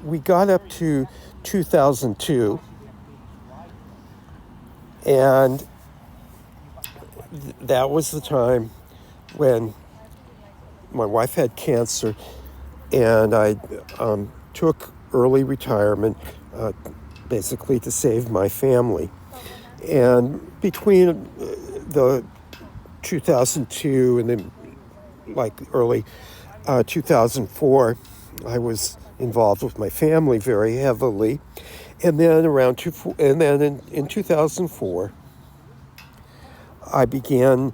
we got up to 2002, and that was the time when my wife had cancer, and I took early retirement, basically to save my family. And between the 2002 and then early 2004, I was involved with my family very heavily. And then in 2004, I began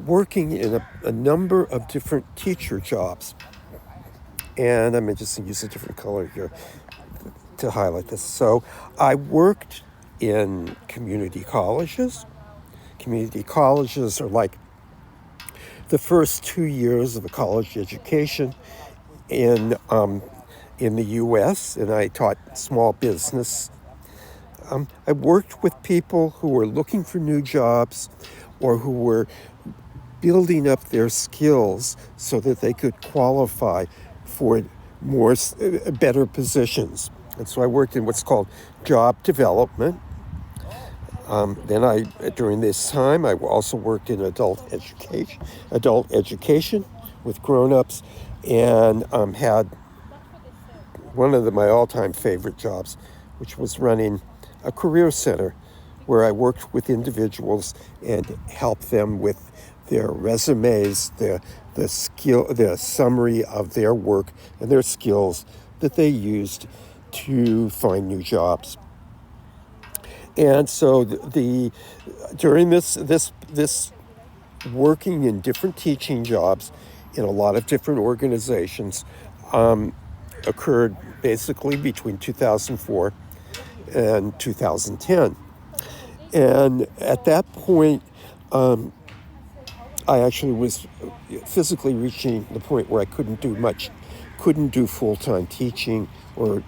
working in a number of different teacher jobs. And I'm just going to use a different color here to highlight this. So I worked in community colleges. Community colleges are like the first 2 years of a college education in the U.S., and I taught small business. I worked with people who were looking for new jobs or who were building up their skills so that they could qualify for better positions. And so I worked in what's called job development. During this time, I also worked in adult education with grown-ups, and had one of my all-time favorite jobs, which was running a career center where I worked with individuals and helped them with their resumes, the summary of their work and their skills that they used to find new jobs. And so during this working in different teaching jobs in a lot of different organizations occurred basically between 2004 and 2010. And at that point, I actually was physically reaching the point where I couldn't do full-time teaching or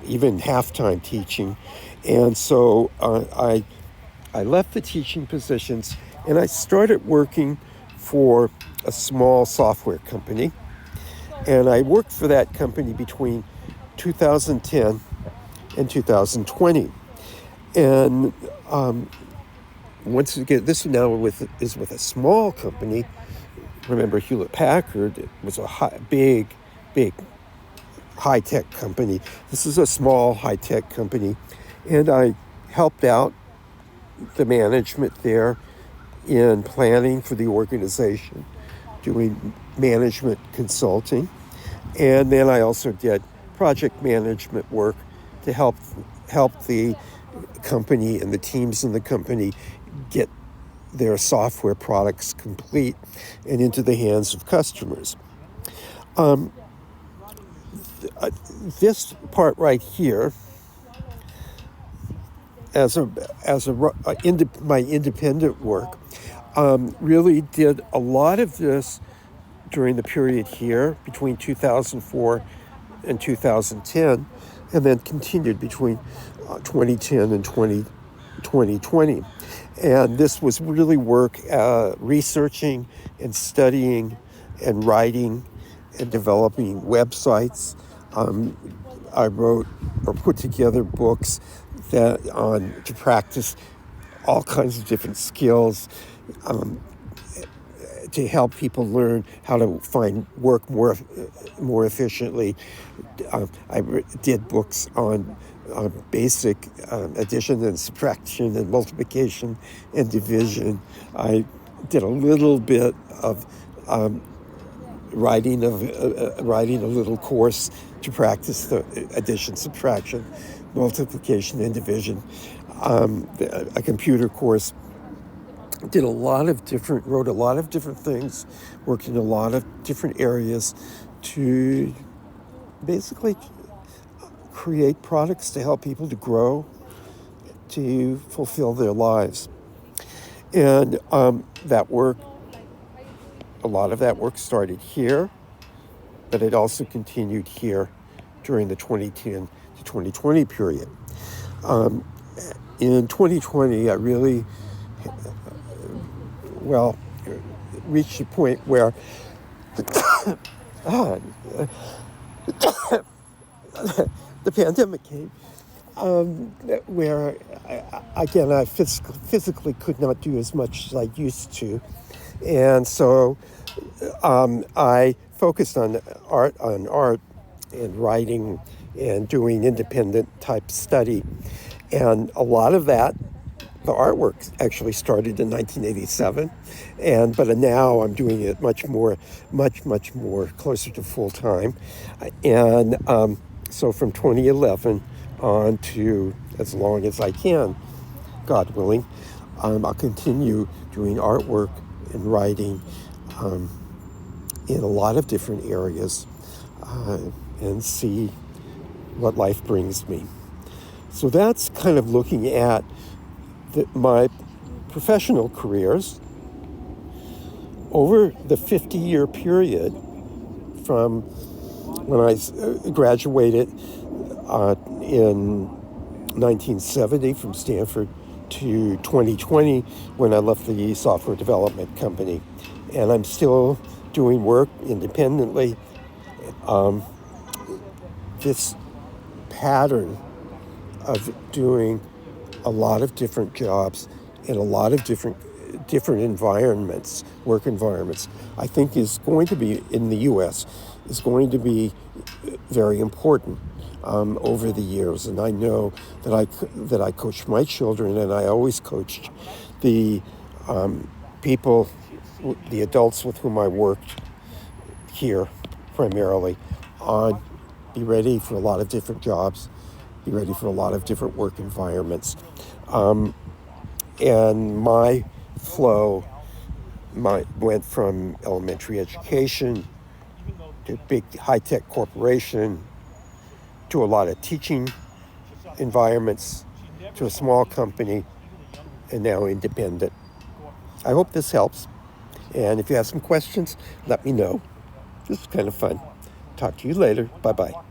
even half-time teaching. And so I left the teaching positions and I started working for a small software company. And I worked for that company between 2010 and 2020. And once again, this now is with a small company. Remember, Hewlett-Packard was a big high-tech company. This is a small high-tech company. And I helped out the management there in planning for the organization, doing management consulting. And then I also did project management work to help the company and the teams in the company get their software products complete and into the hands of customers. This part right here, my independent work, really did a lot of this during the period here between 2004 and 2010, and then continued between 2010 and 2020. And this was really work researching and studying and writing and developing websites. I wrote or put together books to practice all kinds of different skills, to help people learn how to find work more efficiently. I did books on basic addition and subtraction and multiplication and division. I did a little bit of writing a little course to practice the addition, subtraction, multiplication, and division. A computer course. Wrote a lot of different things, worked in a lot of different areas to basically create products to help people to grow, to fulfill their lives. And a lot of that work started here, but it also continued here during the 2010 to 2020 period. In 2020, I really reached a point where the pandemic came, where again I physically could not do as much as I used to, and so I focused on art and writing and doing independent type study, and a lot of that. The artwork actually started in 1987, but now I'm doing it much more closer to full time, and so from 2011 on to as long as I can, God willing, I'll continue doing artwork and writing in a lot of different areas, and see what life brings me. So that's kind of looking at my professional careers over the 50-year period from when I graduated in 1970 from Stanford to 2020 when I left the software development company. And I'm still doing work independently. This pattern of doing a lot of different jobs in a lot of different environments, work environments, I think is going to be, in the U.S., is going to be very important over the years. And I know that I coach my children, and I always coached the people, the adults with whom I worked here primarily, on be ready for a lot of different jobs, be ready for a lot of different work environments. And my flow went from elementary education to big high-tech corporation to a lot of teaching environments to a small company and now independent. I hope this helps. And if you have some questions, let me know. This is kind of fun. Talk to you later. Bye-bye.